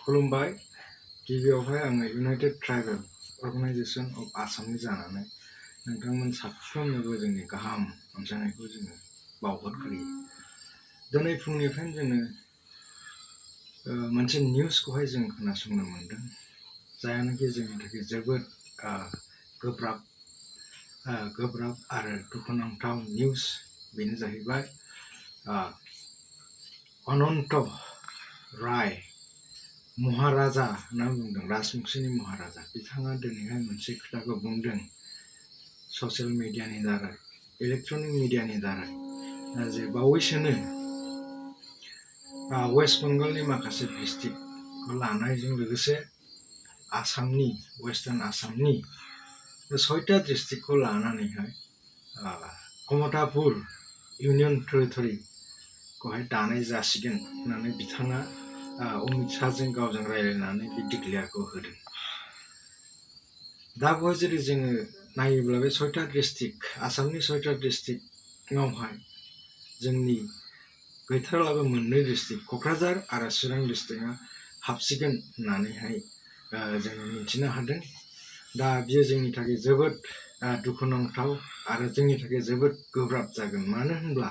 खुलुमबाय गिबियावहाय आङो इउनाइटेड ट्राइबेल अर्गानाइजेशन अफ आसामनि जानानै नोंथांमोन साफ्रोमनोबो जोंनि गाहाम अनसायनायखौ जोङो बावहरग्रोयो। दिनै फुंनिफ्रायनो जोङो मोनसे निउसखौहाय जों खोनासंनो मोनदों, जायानाखि जोंनि थाखाय जोबोद गोब्राब आरो दुखुनांथाव निउस। बेनो जाहैबाय अनन्त राय महाराजा होनना बुंदों, राजबंशीनि महाराजा। बिथाङा दिनैहाय मोनसे खोथाखौ बुंदों ससियेल मिडियानि दारै, इलेक्ट्रनिक मिडियानि दारै, जे बावैसोनो वेस्ट बेंगलनि माखासे डिस्ट्रिक्टखौ लानायजों लोगोसे आसामनि वेस्टार्न आसामनि 6टा डिस्ट्रिक्टखौ लानानैहाय कमतापुर इउनियन टेरिटरिखौहाय दानाय जासिगोन होननानै बिथाङा अमित शाहजों गावजों रायज्लायनानै बे डिक्लेयारखौ होदों। दा बेवहाय जुदि जोङो नायोब्ला बे 6टा डिस्ट्रिक्ट, आसामनि 6टा डिस्ट्रिक्टआवहाय जोंनि गैथारलाबो 2 डिस्ट्रिक्ट क'क्राझार आरो चिरां डिस्ट्रिक्टआ हाबसिगोन होननानैहाय जोङो मिन्थिनो हादों। दा बियो जोंनि थाखाय जोबोद दुखुनांथाव आरो जोंनि थाखाय जोबोद गोब्राब जागोन। मानो होनब्ला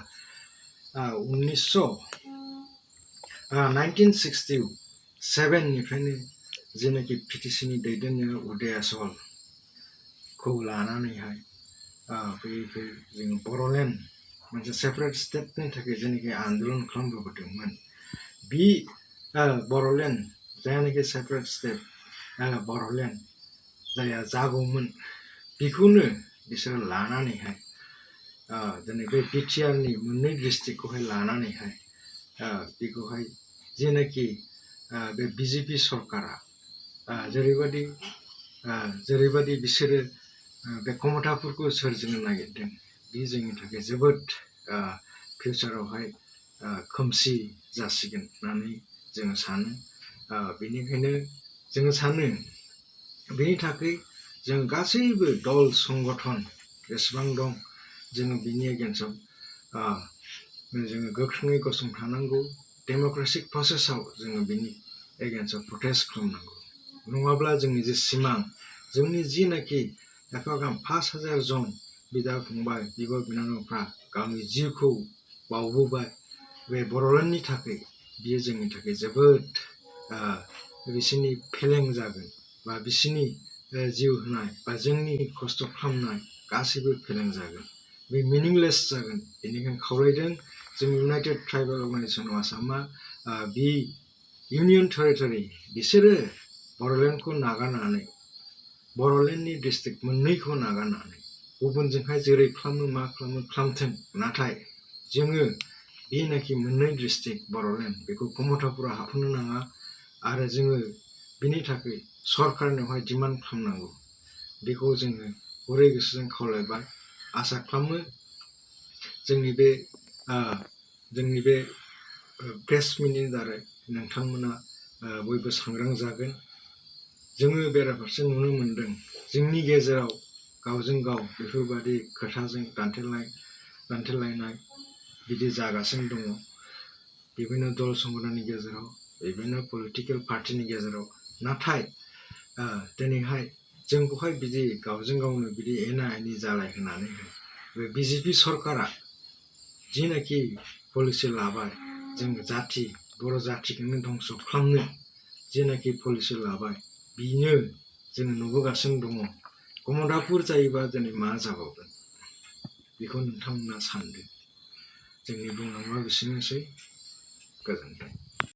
1967 निफ्रायनो जेनाखि पिटिसिनि दैदेननायाव UTOA लानानैहाय जोङो बर'लेण्ड मोनसे सेपारेट स्टेटनि थाखाय जेनाखि आन्दलन खालामबोदोंमोन, बे बर'लेण्ड जायनाखि सेपारेट स्टेट बर'लेण्ड जाया जागौमोन, बेखौनो बिसोरो लानानैहाय दिनै बे बिटिआरनि 2 डिस्ट्रिक्टखौहाय लानानैहाय बेखौहाय जेनाखि बे बिजेपि सरकारा जेरैबायदि बिसोरो बे कमतापुरखौ सोरजिनो नागिरदों, बे जोंनि थाखाय जोबोद फिउचारावहाय खोमसि जासिगोन होननानै जोङो सानो। बेनिखायनो जोङो सानो बेनि थाखाय जों गासैबो दल संगठन जेसेबां दं, जोङो बिनि एगेन्स्टआव जोङो गोख्रोङै गसंथानांगौ। डेम'क्रेटिक प्रसेसआव जोङो बिनि एगेन्स्टआव प्रटेस्ट खालामनांगौ। नङाब्ला जोंनि जे सिमां, जोंनि जिनाखि एफाग्राब 5,000 जन बिदा फंबाय, बिब' बिनानावफ्रा गावनि जिउखौ बावबोबाय बे बर'लेण्डनि थाखाय, बियो जोंनि थाखाय जोबोद बिसोरनि फेलें जागोन, बा बिसोरनि जिउ होनाय बा जोंनि खस्थ' खालामनाय गासैबो फेलें जागोन, बे मिनिंलेस जागोन। बेनिखायनो खावलायदों जों इउनाइटेड ट्राइबेल अर्गानाइजेशन अफ आसामा बे इउनियन टेरिटरि बिसोरो बर'लेण्डखौ नागारनानै, बर'लेण्डनि डिस्ट्रिक्ट 2खौ नागारनानै गुबुनजोंहाय जेरै खालामो मा खालामो खालामथों, नाथाय जोङो बेनाखि 2 डिस्ट्रिक्ट बर'लेण्ड बेखौ कमतापुराव हाबहोनो नाङा। आरो जोङो बिनि थाखाय सरकारनियावहाय डिमान्ड खालामनांगौ। बेखौ जोङो गुरै गोसोजों खावलायबाय। आसा खालामो जोंनि बे प्रेस मिटनि दारै नोंथांमोना बयबो सांग्रां जागोन। जोङो बेराफारसे नुनो मोनदों जोंनि गेजेराव गावजों गाव बेफोरबायदि खोथाजों दान्थेलायनाय बिदि जागासिनो दङ, बिभिन्न दल संगठननि गेजेराव, बिभिन्न पलिटिकेल पार्टिनि गेजेराव। नाथाय दिनैहाय जोंखौहाय बिदि गावजों गावनो बिदि एना एनि जालायहोनानैहाय बे बिजेपि सरकारा जिनाखि पलिसि लाबाय, जों बर' जाथिखौनो धंस' खालामनो जेनाखि पलिसि लाबाय, बेनो जोङो नुबोगासिनो दङ। कमतापुर जायोबा दिनै मा जाबावगोन, बेखौ नोंथांमोना सानदो। जोंनि बुंनांगौआ बेसेनोसै। गोजोन्थों।